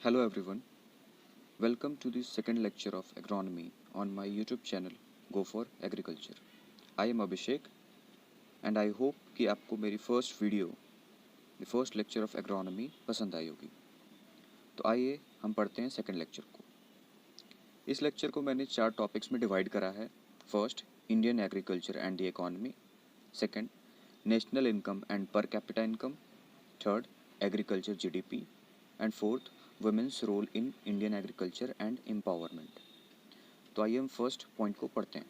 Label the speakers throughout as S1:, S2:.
S1: Hello everyone, welcome to the second lecture of agronomy on my YouTube channel Go for Agriculture. I am Abhishek and I hope कि आपको मेरी first video the first lecture of agronomy पसंद आई होगी। तो आइए हम पढ़ते हैं सेकंड लेक्चर को। इस लेक्चर को मैंने 4 टॉपिक्स में डिवाइड करा है। First, Indian agriculture and the economy. Second, national income and per capita income. Third, agriculture GDP and fourth, women's role in Indian agriculture and empowerment. तो आइए हम फर्स्ट पॉइंट को पढ़ते हैं।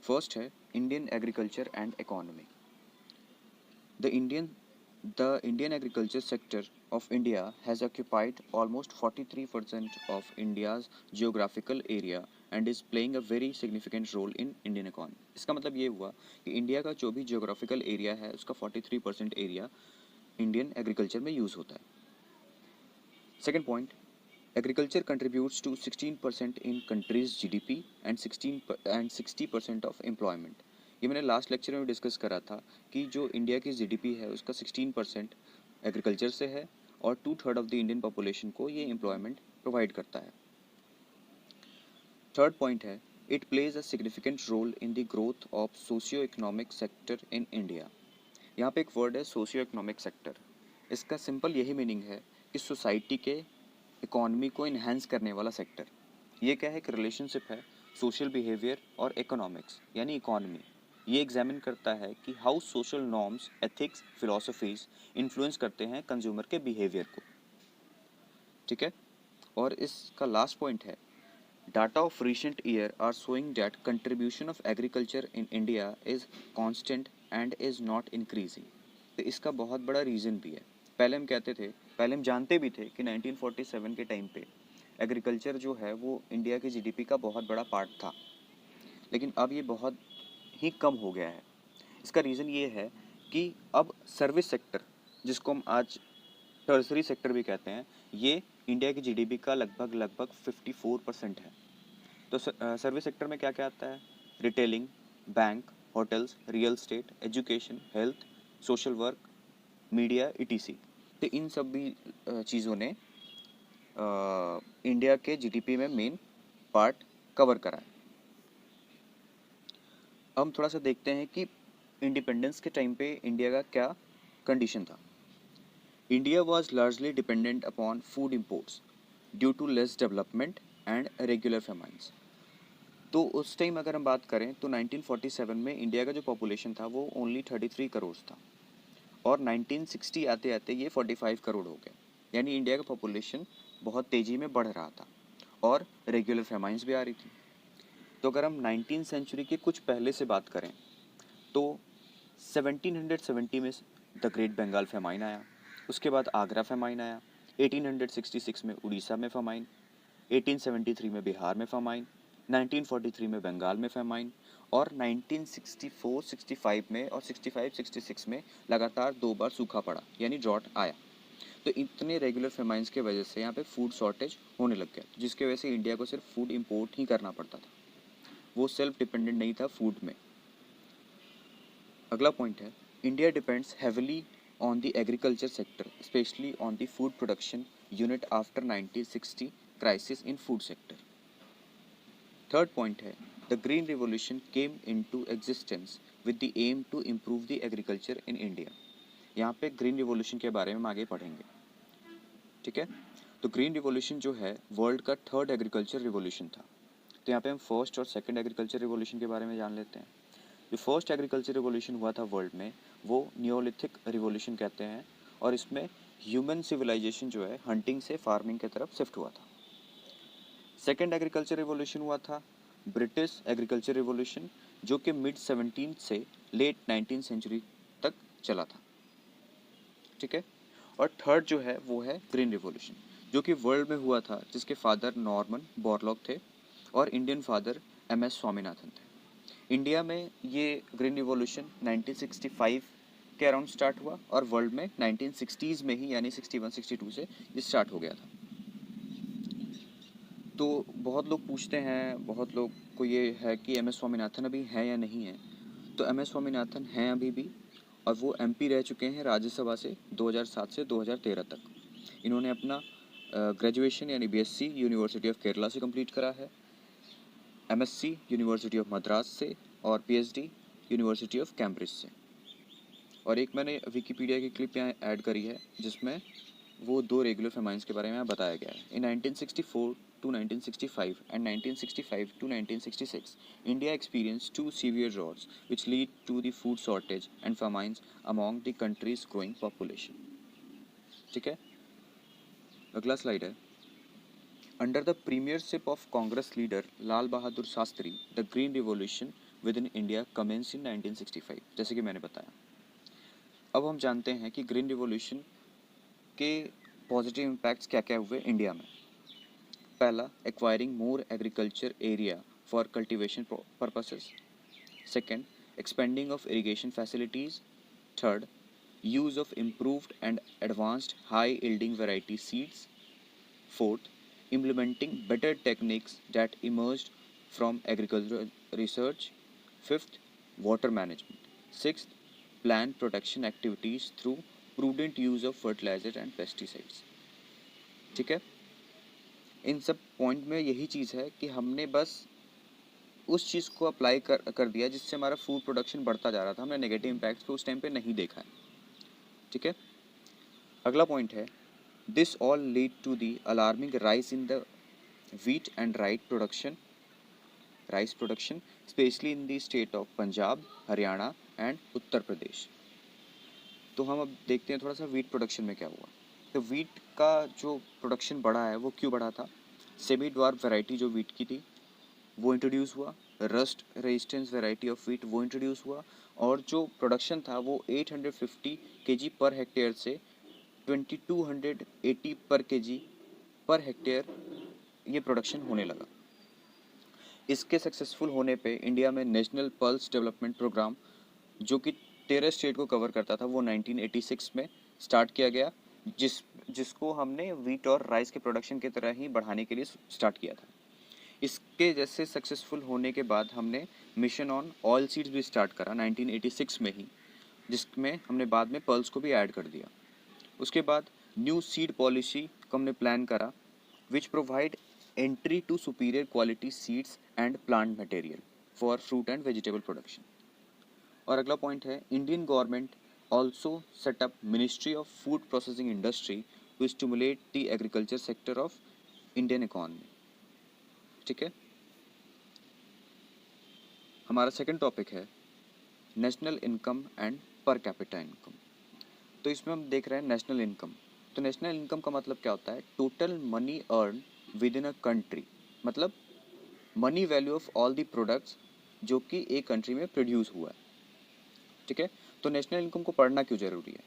S1: फर्स्ट है Indian agriculture and economy. The Indian agriculture sector of India has occupied almost 43% of India's geographical area and is playing a very significant role in Indian economy. इसका मतलब ये हुआ कि इंडिया का जो भी जियोग्राफिकल एरिया है उसका 43% एरिया इंडियन एग्रीकल्चर में यूज़ होता है। Second point, agriculture contributes to 16% in country's GDP and 60% of employment। ये मैंने लास्ट लेक्चर में डिस्कस करा था कि जो इंडिया की जीडीपी है उसका 16% एग्रीकल्चर से है और 2/3 ऑफ द इंडियन पॉपुलेशन को ये एम्प्लॉयमेंट प्रोवाइड करता है। थर्ड पॉइंट है it plays a significant role in the growth of socio economic sector in India. यहाँ पे एक वर्ड है सोशियो इकोनॉमिक सेक्टर। इसका सिंपल यही मीनिंग है कि सोसाइटी के इकॉनमी को इन्हेंस करने वाला सेक्टर। ये क्या है, एक रिलेशनशिप है सोशल बिहेवियर और इकोनॉमिक्स यानी इकॉनमी। ये एग्जामिन करता है कि how social norms, ethics, philosophies influence करते हैं कंज्यूमर के बिहेवियर को। ठीक है, और इसका लास्ट पॉइंट है data of recent year are showing that contribution of agriculture in India is constant and is not increasing. तो इसका बहुत बड़ा रीज़न भी है। पहले हम जानते भी थे कि 1947 के टाइम पे एग्रीकल्चर जो है वो इंडिया की जीडीपी का बहुत बड़ा पार्ट था, लेकिन अब ये बहुत ही कम हो गया है। इसका रीज़न ये है कि अब सर्विस सेक्टर, जिसको हम आज टर्सरी सेक्टर भी कहते हैं, ये इंडिया की जीडीपी का लगभग 54% है। तो सर्विस सेक्टर में क्या क्या आता है? Retailing, bank, hotels, real estate, education, health, social work, media, ETC. तो इन सभी चीज़ों ने इंडिया के जीडीपी में मेन पार्ट कवर करा है। अब हम थोड़ा सा देखते हैं कि इंडिपेंडेंस के टाइम पे इंडिया का क्या कंडीशन था। India was largely dependent upon food imports due to less development and regular famines. तो उस टाइम अगर हम बात करें तो 1947 में इंडिया का जो पॉपुलेशन था वो ओनली 33 करोड़ था और 1960 आते आते ये 45 करोड़ हो गया। यानी इंडिया का पॉपुलेशन बहुत तेज़ी में बढ़ रहा था और रेगुलर फेमाइंस भी आ रही थी। तो अगर हम 19वीं सेंचुरी के कुछ पहले से बात करें तो 1770 में द ग्रेट बंगाल फेमाइन आया, उसके बाद आगरा फेमाइन आया, 1866 में उड़ीसा में फेमाइन, 1873 में बिहार में फेमाइन, 1943 में बंगाल में फेमाइन और 1964, 65 में और 65, 66 में लगातार 2 बार सूखा पड़ा यानी ड्रॉट आया। तो इतने रेगुलर फेमाइंस के वजह से यहाँ पे फूड शॉर्टेज होने लग गया, जिसकी वजह से इंडिया को सिर्फ फूड इंपोर्ट ही करना पड़ता था, वो सेल्फ डिपेंडेंट नहीं था फूड में। अगला पॉइंट है India depends heavily on the agriculture sector specially on the food production unit after 1960 crisis in food sector. Third point है the green revolution came into existence with the aim to improve the agriculture in India. यहाँ पे green revolution के बारे में हम आगे पढ़ेंगे। ठीक है, तो ग्रीन रिवॉल्यूशन जो है वर्ल्ड का थर्ड एग्रीकल्चर रिवॉल्यूशन था। तो यहाँ पे हम फर्स्ट और सेकंड एग्रीकल्चर रिवॉल्यूशन के बारे में जान लेते हैं। जो फर्स्ट एग्रीकल्चर रिवॉल्यूशन हुआ था वर्ल्ड में वो नियोलिथिक रिवॉल्यूशन कहते हैं और इसमें ह्यूमन सिविलाइजेशन जो है हंटिंग से फार्मिंग की तरफ शिफ्ट हुआ था। सेकेंड एग्रीकल्चर रिवॉल्यूशन हुआ था ब्रिटिश एग्रीकल्चर रिवॉल्यूशन, जो कि मिड 17 से लेट 19 सेंचुरी तक चला था। ठीक है, और थर्ड जो है वो है ग्रीन रिवॉल्यूशन, जो कि वर्ल्ड में हुआ था, जिसके फादर नॉर्मन बोरलॉग थे और इंडियन फादर MS स्वामीनाथन थे। इंडिया में ये ग्रीन रिवॉल्यूशन 1965 के अराउंड स्टार्ट हुआ और वर्ल्ड में 1960s में ही यानी 61, 62 से ये स्टार्ट हो गया था। तो बहुत लोग पूछते हैं, बहुत लोग को ये है कि MS स्वामीनाथन अभी हैं या नहीं है। तो MS स्वामीनाथन हैं अभी भी और वो MP रह चुके हैं राज्यसभा से 2007 से 2013 तक। इन्होंने अपना ग्रेजुएशन यानी बीएससी यूनिवर्सिटी ऑफ केरला से कंप्लीट करा है, एमएससी यूनिवर्सिटी ऑफ मद्रास से और पीएचडी यूनिवर्सिटी ऑफ कैम्ब्रिज से। और एक मैंने विकिपीडिया की क्लिप यहाँ ऐड करी है जिसमें वो 2 रेगुलर फेमाइंस के बारे में बताया गया है। इन 1964 to 1965 and 1965 to 1966, India experienced 2 severe droughts which lead to the food shortage and famines among the country's growing population. ठीक है, अगला स्लाइड है। Under the premiership of Congress leader Lal Bahadur Shastri, the Green Revolution within India commenced in 1965, जैसे कि मैंने बताया। अब हम जानते हैं कि ग्रीन रिवॉल्यूशन के पॉजिटिव इम्पैक्ट्स क्या क्या हुए इंडिया में। पहला, acquiring more agriculture area for cultivation purposes. Second, expanding of irrigation facilities. Third, use of improved and advanced high yielding variety seeds. Fourth, implementing better techniques that emerged from agricultural research. Fifth, water management. Sixth, plant protection activities through prudent use of fertilizer and pesticides. ठीक है, इन सब point में यही चीज़ है कि हमने बस उस चीज़ को अप्लाई कर दिया जिससे हमारा फूड प्रोडक्शन बढ़ता जा रहा था। हमने नेगेटिव इम्पैक्ट्स को उस टाइम पे नहीं देखा है। ठीक है, अगला पॉइंट है, this all lead to the alarming rise in the wheat and rice production, especially in the state of Punjab, Haryana and Uttar Pradesh. तो हम अब देखते हैं थोड़ा सा वीट प्रोडक्शन में क्या हुआ। तो वीट का जो प्रोडक्शन बढ़ा है वो क्यों बढ़ा था? सेमी ड्वार्फ वैरायटी जो वीट की थी वो इंट्रोड्यूस हुआ, rust resistance variety of wheat वो इंट्रोड्यूस हुआ, और जो प्रोडक्शन था वो 850 केजी पर हेक्टेयर से 2280 पर केजी पर हेक्टेयर ये प्रोडक्शन होने लगा। इसके सक्सेसफुल होने पे इंडिया में नेशनल पल्स डेवलपमेंट प्रोग्राम जो कि 13 स्टेट को कवर करता था वो 1986 में स्टार्ट किया गया, जिसको हमने वीट और राइस के प्रोडक्शन की तरह ही बढ़ाने के लिए स्टार्ट किया था। इसके जैसे सक्सेसफुल होने के बाद हमने मिशन ऑन ऑयल सीड्स भी स्टार्ट करा 1986 में ही, जिसमें हमने बाद में पल्स को भी ऐड कर दिया। उसके बाद न्यू सीड पॉलिसी को हमने प्लान करा which provide entry to superior quality seeds and plant material for fruit and vegetable production. और अगला पॉइंट है, Indian government also set up Ministry of Food Processing Industry to stimulate the agriculture sector of Indian economy. ठीक है, हमारा second topic है national income and per capita income. तो इसमें हम देख रहे हैं नेशनल इनकम। तो नेशनल इनकम का मतलब क्या होता है? Total money earn within a country, मतलब money value of all the products जो कि एक कंट्री में प्रोड्यूस हुआ है। ठीक है, तो नेशनल इनकम को पढ़ना क्यों जरूरी है?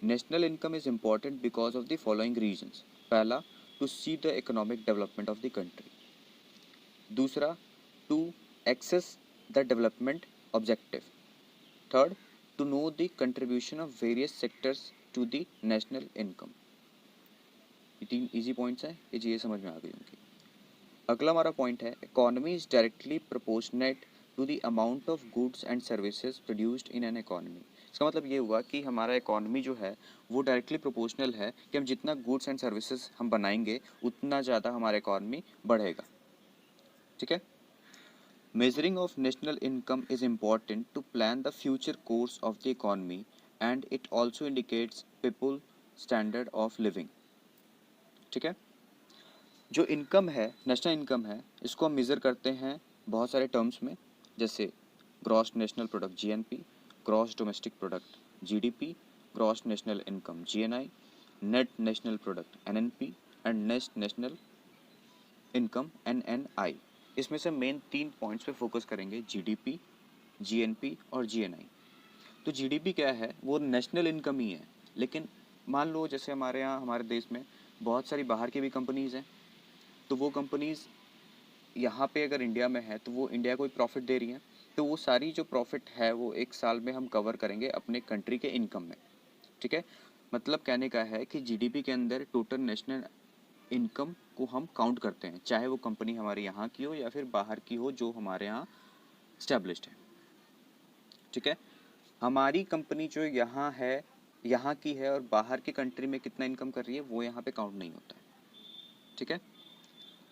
S1: National income is important because of the following reasons. पहला, to see the economic development of the country. दूसरा, to access the development objective. Third, to know the contribution of various sectors to the national income. ये 3 easy points हैं, ये समझ में आ गई होंगी। अगला हमारा पॉइंट है, economy is directly proportionate to the amount of goods and services produced in an economy. इसका मतलब ये हुआ कि हमारा इकोनॉमी जो है वो डायरेक्टली प्रोपोर्शनल है कि हम जितना गुड्स एंड सर्विसेज हम बनाएंगे उतना ज़्यादा हमारा इकोनॉमी बढ़ेगा। ठीक है, measuring of national income is important to plan the future course of the economy and it also indicates people standard of living. ठीक है, जो इनकम है, नेशनल इनकम है, इसको हम मेज़र करते हैं बहुत सारे टर्म्स में, जैसे gross national product GNP, gross domestic product GDP, gross national income GNI, net national product NNP and net national income NNI. इसमें से मेन 3 पॉइंट्स पे फोकस करेंगे, जीडीपी, जीएनपी और जीएनआई। तो जीडीपी क्या है? वो नेशनल इनकम ही है, लेकिन मान लो जैसे हमारे यहाँ हमारे देश में बहुत सारी बाहर की भी कंपनीज़ हैं, तो वो कंपनीज़ यहाँ पे अगर इंडिया में है तो वो इंडिया को प्रॉफिट दे रही हैं, तो वो सारी जो प्रॉफिट है वो एक साल में हम कवर करेंगे अपने कंट्री के इनकम में। ठीक है, मतलब कहने का है कि जीडीपी के अंदर टोटल नेशनल इनकम को हम काउंट करते हैं, चाहे वो कंपनी हमारे यहाँ की हो या फिर बाहर की हो जो हमारे यहाँ स्टैब्लिश्ड है। ठीक है, हमारी कंपनी जो यहाँ है यहाँ की है और बाहर की कंट्री में कितना इनकम कर रही है वो यहाँ पे काउंट नहीं होता है। ठीक है।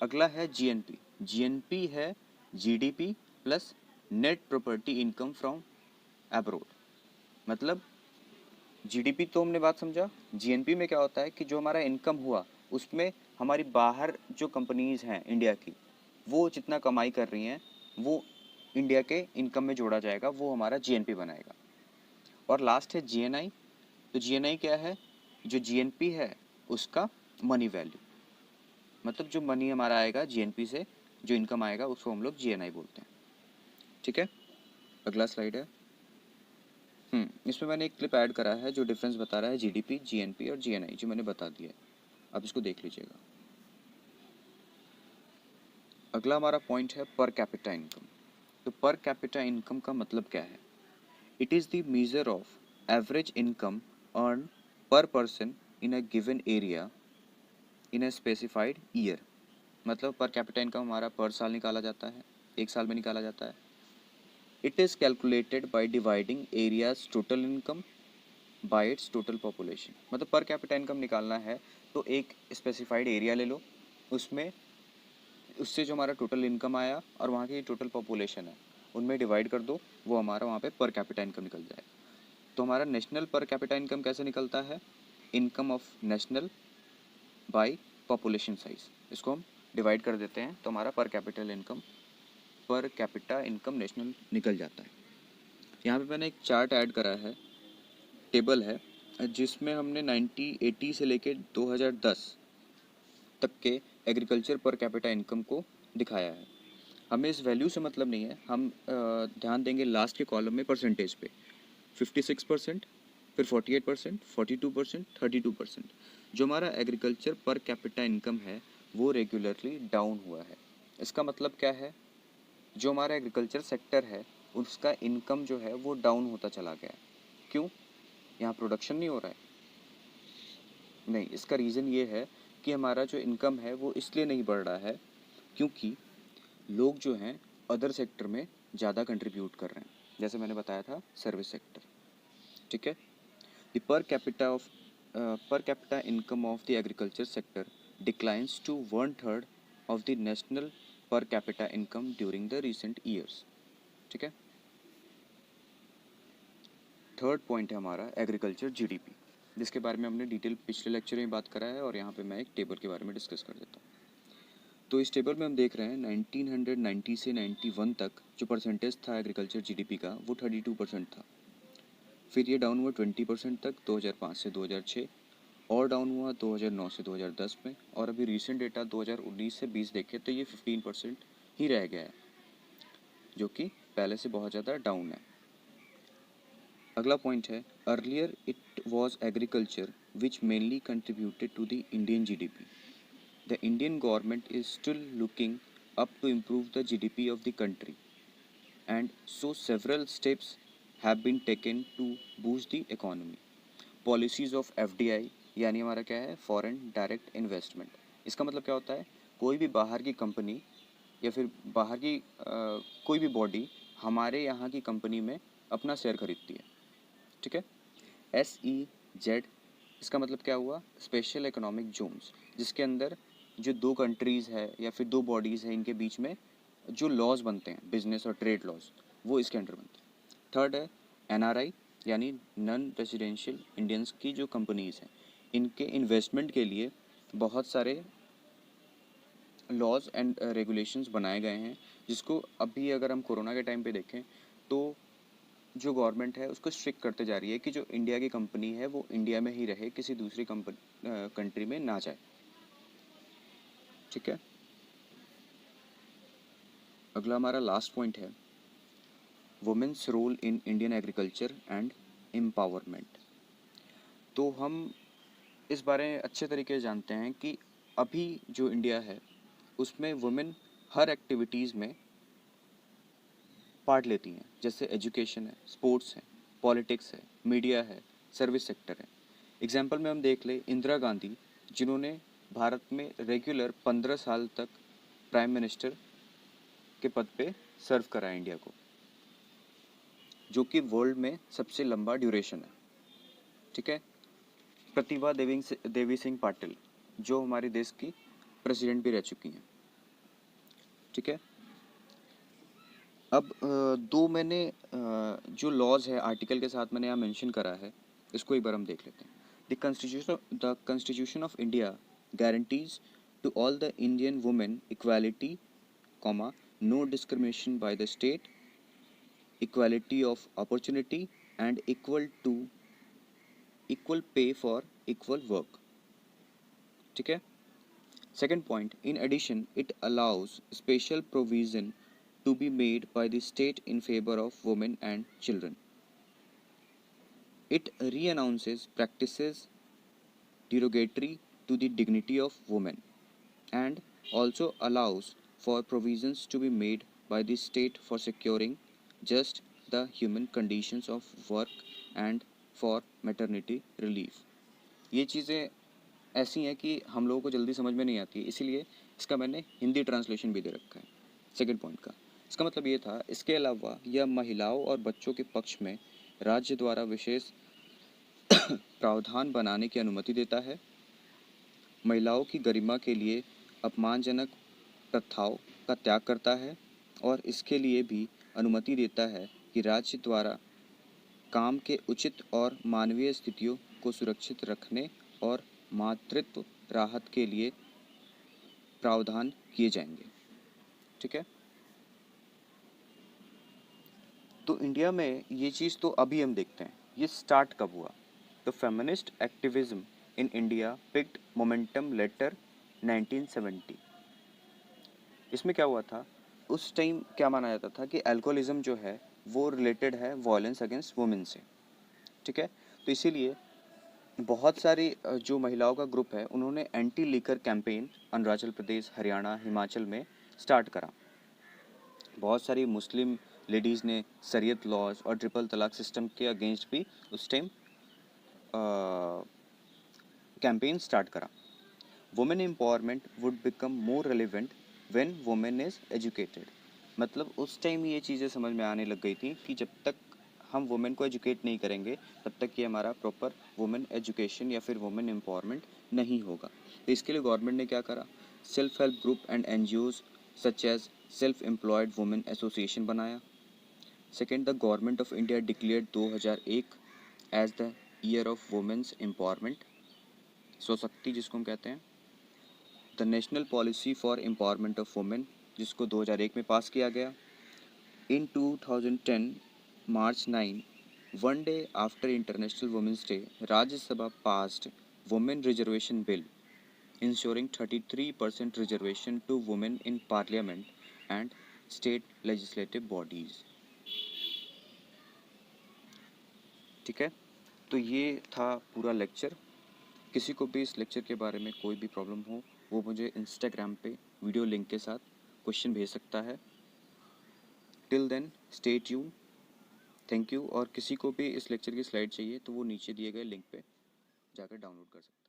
S1: अगला है जीएनपी। जीएनपी है GDP plus net property income from abroad. मतलब जीडीपी तो हमने बात समझा। जीएनपी में क्या होता है कि जो हमारा इनकम हुआ उसमें हमारी बाहर जो कंपनीज हैं इंडिया की, वो जितना कमाई कर रही हैं वो इंडिया के इनकम में जोड़ा जाएगा, वो हमारा जीएनपी बनाएगा। और लास्ट है जीएनआई। तो जीएनआई क्या है? जो जीएनपी है उसका मनी वैल्यू, मतलब जो मनी हमारा आएगा जीएनपी से, जो इनकम आएगा उसको हम लोग जीएनआई बोलते हैं। ठीक है। अगला स्लाइड है। इसमें मैंने एक क्लिप ऐड करा है जो डिफरेंस बता रहा है जीडीपी, जीएनपी और जीएनआई, जो मैंने बता दिया है। अब इसको देख लीजिएगा। अगला हमारा पॉइंट है पर कैपिटा इनकम। तो पर कैपिटा इनकम का मतलब क्या है? It is the measure of average income earn per person in a given area in a specified year. मतलब पर कैपिटा इनकम हमारा पर साल निकाला जाता है, एक साल में निकाला जाता है। It is calculated by dividing areas total income by it's total population. मतलब पर कैपिटा इनकम निकालना है तो एक स्पेसिफाइड एरिया ले लो, उसमें उससे जो हमारा टोटल इनकम आया और वहाँ की टोटल पॉपुलेशन है उनमें डिवाइड कर दो, वो हमारा वहाँ पे पर कैपिटा इनकम निकल जाएगा। तो हमारा नेशनल पर कैपिटा इनकम कैसे निकलता है? Income of national by population size. इसको हम डिवाइड कर देते हैं तो हमारा पर कैपिटा इनकम नेशनल निकल जाता है। यहाँ पे मैंने एक चार्ट ऐड करा है, टेबल है, जिसमें हमने 1980 से लेके 2010 तक के एग्रीकल्चर पर कैपिटा इनकम को दिखाया है। हमें इस वैल्यू से मतलब नहीं है, हम ध्यान देंगे लास्ट के कॉलम में परसेंटेज पे। 56%, फिर 48%, 42%, 32%। जो हमारा एग्रीकल्चर पर कैपिटा इनकम है वो रेगुलरली डाउन हुआ है। इसका मतलब क्या है? जो हमारा एग्रीकल्चर सेक्टर है उसका इनकम जो है वो डाउन होता चला गया है। क्यों? यहाँ प्रोडक्शन नहीं हो रहा है? नहीं, इसका रीज़न ये है कि हमारा जो इनकम है वो इसलिए नहीं बढ़ रहा है क्योंकि लोग जो हैं अदर सेक्टर में ज़्यादा कंट्रीब्यूट कर रहे हैं, जैसे मैंने बताया था सर्विस सेक्टर। ठीक है। The per capita income of the agriculture sector declines to 1/3 of the national per capita income during the recent years. ठीक है। थर्ड पॉइंट है हमारा एग्रीकल्चर जीडीपी, जिसके बारे में हमने डिटेल पिछले लेक्चर में बात करा है और यहाँ पे मैं एक टेबल के बारे में डिस्कस कर देता हूँ। तो इस टेबल में हम देख रहे हैं 1990 से 91 तक जो परसेंटेज था एग्रीकल्चर जीडीपी का वो 32% था। फिर ये डाउन हुआ 20% तक 2005 से 2006, और डाउन हुआ 2009 से 2010 में, और अभी रिसेंट डेटा 2019 से 20 देखें तो ये 15% ही रह गया है, जो कि पहले से बहुत ज़्यादा डाउन है। अगला पॉइंट है earlier it was agriculture which mainly contributed to the Indian GDP. The Indian government is still looking up to improve the GDP of the country, and so several steps have been taken to boost the economy. Policies of FDI यानी हमारा क्या है? Foreign direct investment. इसका मतलब क्या होता है? कोई भी बाहर की कंपनी या फिर बाहर की कोई भी बॉडी हमारे यहाँ की कंपनी में अपना शेयर खरीदती है। ठीक है। SEZ, इसका मतलब क्या हुआ? स्पेशल इकोनॉमिक जोन्स, जिसके अंदर जो दो कंट्रीज़ है या फिर दो बॉडीज़ हैं इनके बीच में जो लॉज बनते हैं, बिजनेस और ट्रेड लॉज, वो इसके अंडर बनते हैं। थर्ड है NRI यानी नॉन रेजिडेंशियल इंडियंस की जो कंपनीज़ हैं, इनके इन्वेस्टमेंट के लिए बहुत सारे लॉज एंड रेगुलेशंस बनाए गए हैं, जिसको अभी अगर हम कोरोना के टाइम पे देखें तो जो गवर्नमेंट है उसको स्ट्रिक्ट करते जा रही है कि जो इंडिया की कंपनी है वो इंडिया में ही रहे, किसी दूसरी कंट्री में ना जाए। ठीक है। अगला हमारा लास्ट पॉइंट है women's role in Indian agriculture and empowerment. तो हम इस बारे में अच्छे तरीके से जानते हैं कि अभी जो इंडिया है उसमें वुमेन हर एक्टिविटीज़ में पार्ट लेती हैं, जैसे एजुकेशन है, स्पोर्ट्स है, पॉलिटिक्स है, मीडिया है, सर्विस सेक्टर है। एग्जाम्पल में हम देख ले इंदिरा गांधी, जिन्होंने भारत में रेगुलर 15 साल तक प्राइम मिनिस्टर के पद पे सर्व करा है इंडिया को, जो कि वर्ल्ड में सबसे लंबा ड्यूरेशन है। ठीक है। प्रतिभा देवी सिंह पाटिल, जो हमारे देश की प्रेसिडेंट भी रह चुकी हैं। ठीक है। अब दो मैंने जो लॉज है आर्टिकल के साथ मैंने यहाँ मेंशन करा है, इसको एक बार हम देख लेते हैं। The constitution of India guarantees to all the Indian women equality, comma, no discrimination by the state, equality of opportunity, and equal pay for equal work. ठीक है। Second point, in addition, it allows special provision to be made by the state in favor of women and children. It re-announces practices derogatory to the dignity of women and also allows for provisions to be made by the state for securing just the human conditions of work and for maternity relief. ये चीज़ें ऐसी हैं कि हम लोगों को जल्दी समझ में नहीं आती, इसीलिए इसका मैंने हिंदी ट्रांसलेशन भी दे रखा है सेकंड पॉइंट का। इसका मतलब ये था, इसके अलावा यह महिलाओं और बच्चों के पक्ष में राज्य द्वारा विशेष प्रावधान बनाने की अनुमति देता है, महिलाओं की गरिमा के लिए अपमानजनक प्रथाओं का त्याग करता है और इसके लिए भी अनुमति देता है कि राज्य द्वारा काम के उचित और मानवीय स्थितियों को सुरक्षित रखने और मातृत्व राहत के लिए प्रावधान किए जाएंगे। ठीक है। तो इंडिया में ये चीज़ तो अभी हम देखते हैं, ये स्टार्ट कब हुआ। The feminist activism in India picked momentum later 1970। इसमें क्या हुआ था, उस टाइम क्या माना जाता था कि अल्कोहलिज्म जो है वो रिलेटेड है वायलेंस अगेंस्ट वुमेन से। ठीक है। तो इसीलिए बहुत सारी जो महिलाओं का ग्रुप है उन्होंने anti liquor campaign Arunachal Pradesh, Haryana, Himachal में स्टार्ट करा। बहुत सारी मुस्लिम लेडीज़ ने शरीयत लॉज और ट्रिपल तलाक सिस्टम के अगेंस्ट भी उस टाइम कैंपेन स्टार्ट करा। Women empowerment would become more relevant when women is educated. मतलब उस टाइम ये चीज़ें समझ में आने लग गई थी कि जब तक हम वुमेन को एजुकेट नहीं करेंगे तब तक ये हमारा प्रॉपर वुमेन एजुकेशन या फिर वुमेन एम्पावरमेंट नहीं होगा। तो इसके लिए गवर्नमेंट ने क्या करा, self help group and NGOs such as self employed women association बनाया। Second, the government of India declared 2001 as the year of women's empowerment, Swashakti जिसको हम कहते हैं। The national policy for empowerment of women, जिसको 2001 में पास किया गया। इन 2010 March 9, one day after International Women's Day, Rajya Sabha passed Women Reservation Bill, ensuring 33% reservation to women in Parliament and state legislative bodies. ठीक है। तो ये था पूरा लेक्चर। किसी को भी इस लेक्चर के बारे में कोई भी प्रॉब्लम हो, वो मुझे इंस्टाग्राम पे वीडियो लिंक के साथ क्वेश्चन भेज सकता है। Till then stay tune. Thank you. और किसी को भी इस लेक्चर की स्लाइड चाहिए तो वो नीचे दिए गए लिंक पे जाकर डाउनलोड कर सकते हैं।